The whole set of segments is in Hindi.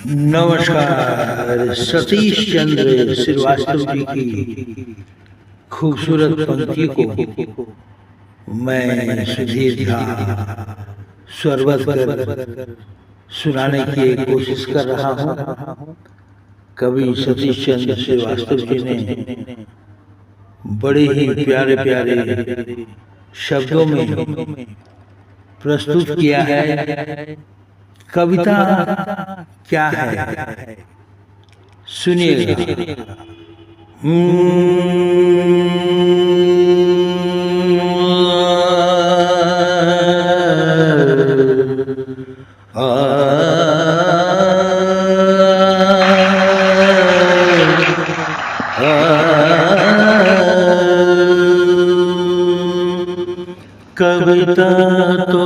नमस्कार। सतीश चंद्र श्रीवास्तव जी की खूबसूरत पंक्ति को मैं सुधीर झा स्वरबद्ध कर सुनाने की कोशिश कर रहा हूँ। कवि सतीश चंद्र श्रीवास्तव जी ने बड़े ही प्यारे प्यारे शब्दों में प्रस्तुत किया है। कविता क्या है सुनिएगा। कविता तो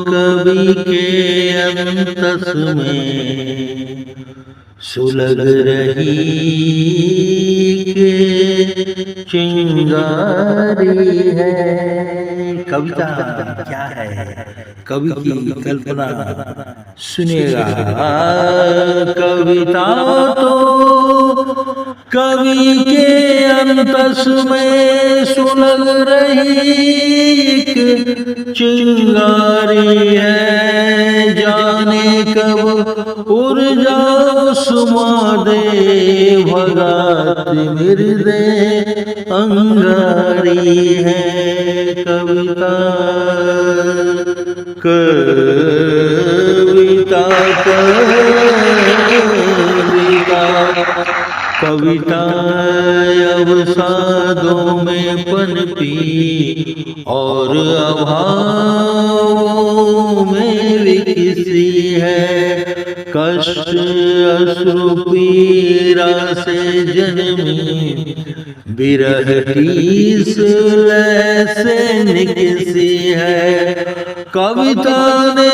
कवि के अंतस में सुलग रही के चिंगारी है। कविता क्या है, कवि की कल्पना सुनिएगा। कविता तो कवि के अंतस में सुलग रही चिंगारी है। जाने कब ऊर्जा सुमा दे भगात मिर्दे अंगारी है। कविता कविता कविता कविता अवसादों में पनपी और अभावों में विकसी है। कष्ट अश्रु पीड़ा से जन्मी विरह टीस लय से निकसी है। कविता ने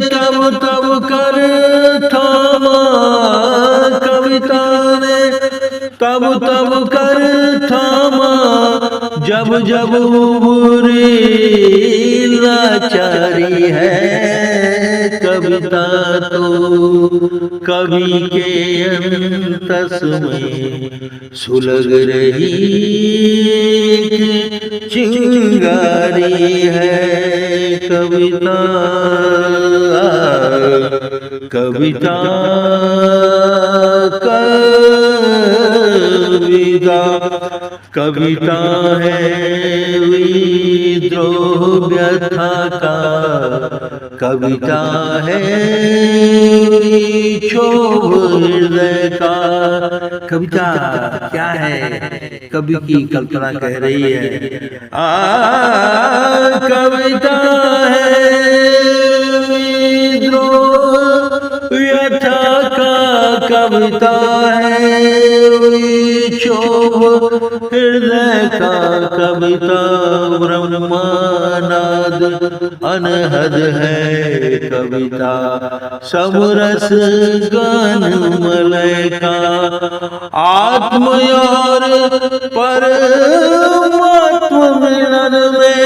तब तब कर थामा, कविता ने तब तब कर थामा जब जब बुरी लाचारी है। कविता तो कवि के अंतस में सुलग रही चिंगारी है। कविता कविता कविता कविता है विद्रोह व्यथा का। कविता है क्षोभ हृदय का। कविता क्या है, कवि की कल्पना कह रही है। कविता है विद्रोह व्यथा का। कविता है क्षोभ हृदय का। कविता ब्रह्मानाद अनहद है। कविता समरस गान मलय का। आत्म और परमात्म मिलन में,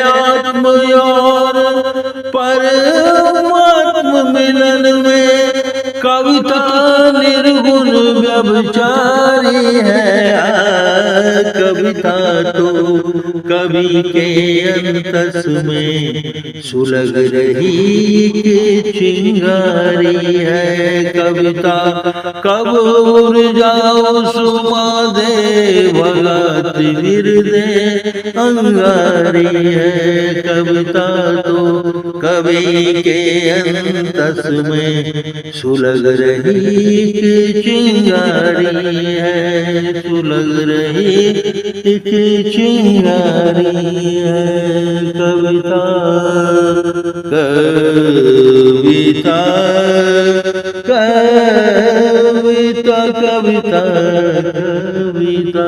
आत्म और परमात्म मिलन में कविता निर्गुण व्यभिचारी है। कविता तो कवि के अंतस में सुलग रही चिंगारी है। कविता कब ऊर्जा सुमा दे भगत विरदे अंगारी है। कविता तो कवि के अंतस में सुलग रही चिंगारी है। सुलग रही चिंगारी है। कविता कविता कविता कविता कविता